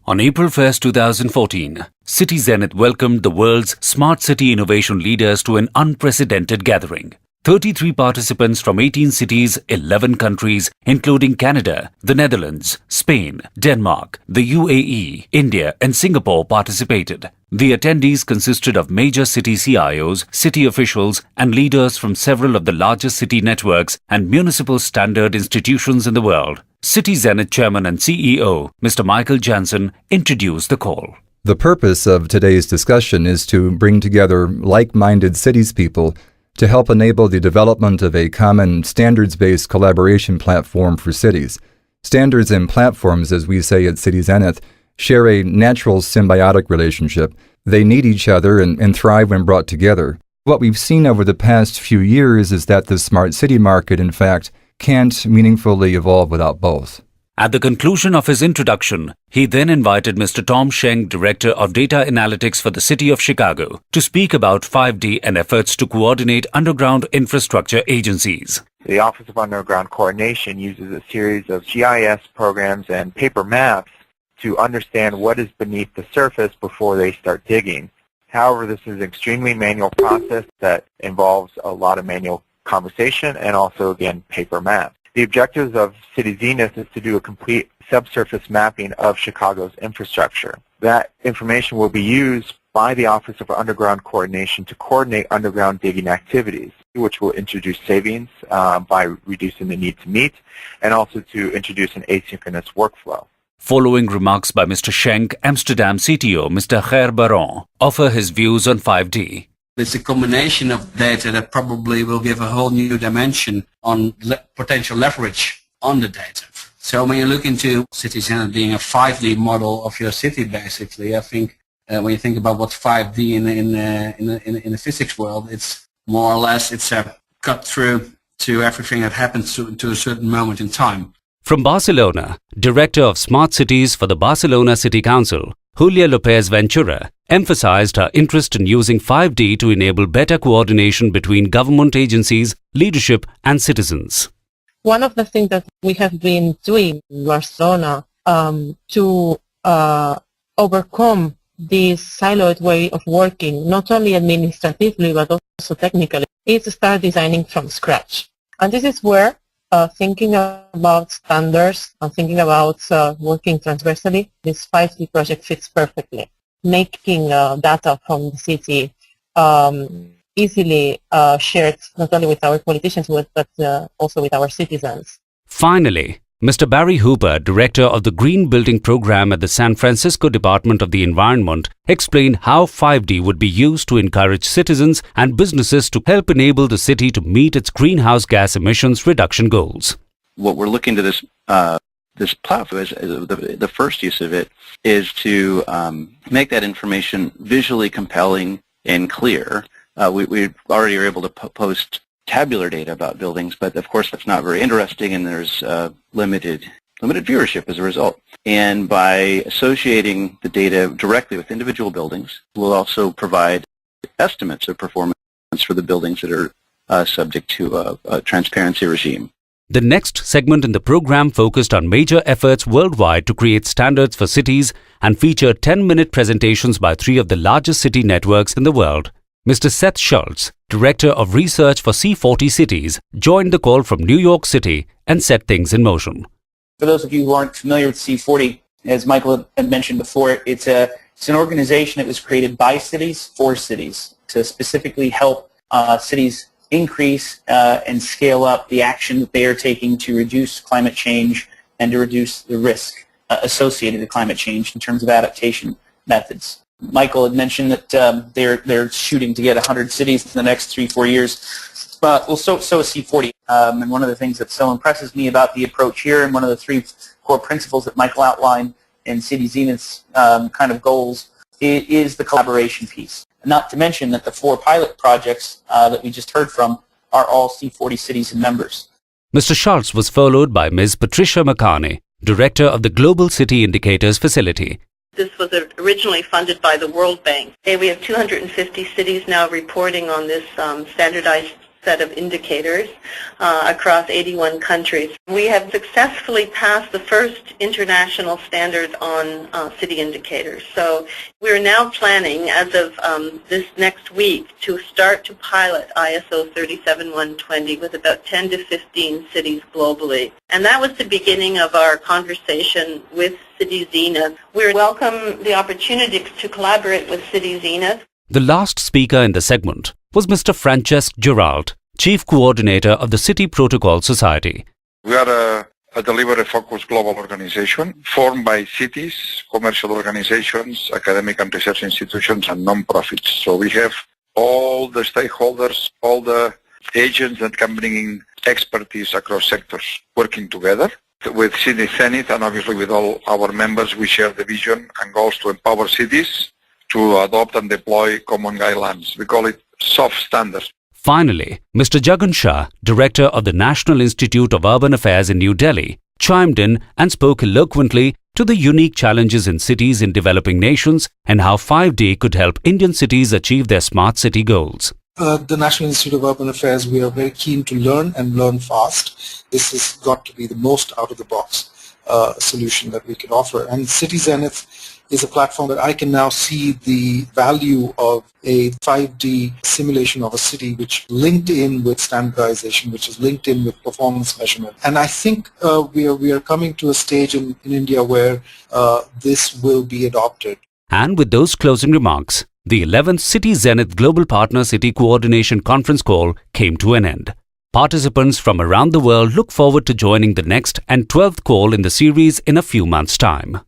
On April 1st, 2014, Cityzenith welcomed the world's smart city innovation leaders to an unprecedented gathering. 33 participants from 18 cities, 11 countries, including Canada, the Netherlands, Spain, Denmark, the UAE, India, and Singapore participated. The attendees consisted of major city CIOs, city officials, and leaders from several of the largest city networks and municipal standard institutions in the world. Cityzenith Chairman and CEO, Mr. Michael Jansen, introduced the call. The purpose of today's discussion is to bring together like-minded cities people to help enable the development of a common standards-based collaboration platform for cities. Standards and platforms, as we say at Cityzenith, share a natural symbiotic relationship. They need each other and thrive when brought together. What we've seen over the past few years is that the smart city market, in fact, can't meaningfully evolve without both. At the conclusion of his introduction, he then invited Mr. Tom Schenk, Director of Data Analytics for the City of Chicago, to speak about 5D and efforts to coordinate underground infrastructure agencies. The Office of Underground Coordination uses a series of GIS programs and paper maps to understand what is beneath the surface before they start digging. However, this is an extremely manual process that involves a lot of manual conversation and also, again, paper maps. The objectives of Cityzenith is to do a complete subsurface mapping of Chicago's infrastructure. That information will be used by the Office of Underground Coordination to coordinate underground digging activities, which will introduce savings by reducing the need to meet, and also to introduce an asynchronous workflow. Following remarks by Mr. Schenk, Amsterdam CTO Mr. Ger Baron offer his views on 5D. It's a combination of data that probably will give a whole new dimension on potential leverage on the data. So when you look into Cityzenith being a 5D model of your city, basically, I think when you think about what's 5D in the physics world, it's more or less it's a cut through to everything that happens to a certain moment in time. From Barcelona, Director of Smart Cities for the Barcelona City Council, Julia Lopez Ventura, emphasized her interest in using 5D to enable better coordination between government agencies, leadership, and citizens. One of the things that we have been doing in Barcelona to overcome this siloed way of working, not only administratively but also technically, is to start designing from scratch. And this is where thinking about standards and thinking about working transversally, this 5D project fits perfectly. Making data from the city easily shared not only with our politicians but also with our citizens. Finally, Mr. Barry Hooper, Director of the Green Building Program at the San Francisco Department of the Environment, explained how 5D would be used to encourage citizens and businesses to help enable the city to meet its greenhouse gas emissions reduction goals. What we're looking to this platform, is the first use of it, is to make that information visually compelling and clear. We already are able to post tabular data about buildings, but of course that's not very interesting, and there's limited viewership as a result. And by associating the data directly with individual buildings, we'll also provide estimates of performance for the buildings that are subject to a transparency regime. The next segment in the program focused on major efforts worldwide to create standards for cities and featured 10-minute presentations by 3 of the largest city networks in the world. Mr. Seth Schultz, Director of Research for C40 Cities, joined the call from New York City and set things in motion. For those of you who aren't familiar with C40, as Michael had mentioned before, it's an organization that was created by cities for cities to specifically help cities increase and scale up the action that they are taking to reduce climate change and to reduce the risk associated with climate change in terms of adaptation methods. Michael had mentioned that they're shooting to get 100 cities in the next 3-4 years. But so is C40. And one of the things that so impresses me about the approach here, and one of the 3 core principles that Michael outlined in Cityzenith's kind of goals, is the collaboration piece. Not to mention that the 4 pilot projects that we just heard from are all C40 cities and members. Mr. Schultz was followed by Ms. Patricia McCarney, Director of the Global City Indicators Facility. This was originally funded by the World Bank. We have 250 cities now reporting on this standardized set of indicators across 81 countries. We have successfully passed the first international standards on city indicators. So we're now planning, as of this next week, to start to pilot ISO 37120 with about 10 to 15 cities globally. And that was the beginning of our conversation with Cityzenith. We welcome the opportunity to collaborate with Cityzenith. The last speaker in the segment was Mr. Francesc Gerald, Chief Coordinator of the City Protocol Society. We are a delivery-focused global organization formed by cities, commercial organizations, academic and research institutions, and non-profits. So we have all the stakeholders, all the agents that can bring in expertise across sectors working together. With Cityzenith and obviously with all our members, we share the vision and goals to empower cities to adopt and deploy common guidelines. We call it soft standards. Finally, Mr. Jagan Shah, Director of the National Institute of Urban Affairs in New Delhi, chimed in and spoke eloquently to the unique challenges in cities in developing nations and how 5D could help Indian cities achieve their smart city goals. The National Institute of Urban Affairs, we are very keen to learn and learn fast. This has got to be the most out-of-the-box solution that we can offer. And Cityzenith is a platform that I can now see the value of a 5D simulation of a city which linked in with standardization, which is linked in with performance measurement. And I think we are coming to a stage in India where this will be adopted. And with those closing remarks, the 11th Cityzenith Global Partner City Coordination Conference Call came to an end. Participants from around the world look forward to joining the next and 12th call in the series in a few months' time.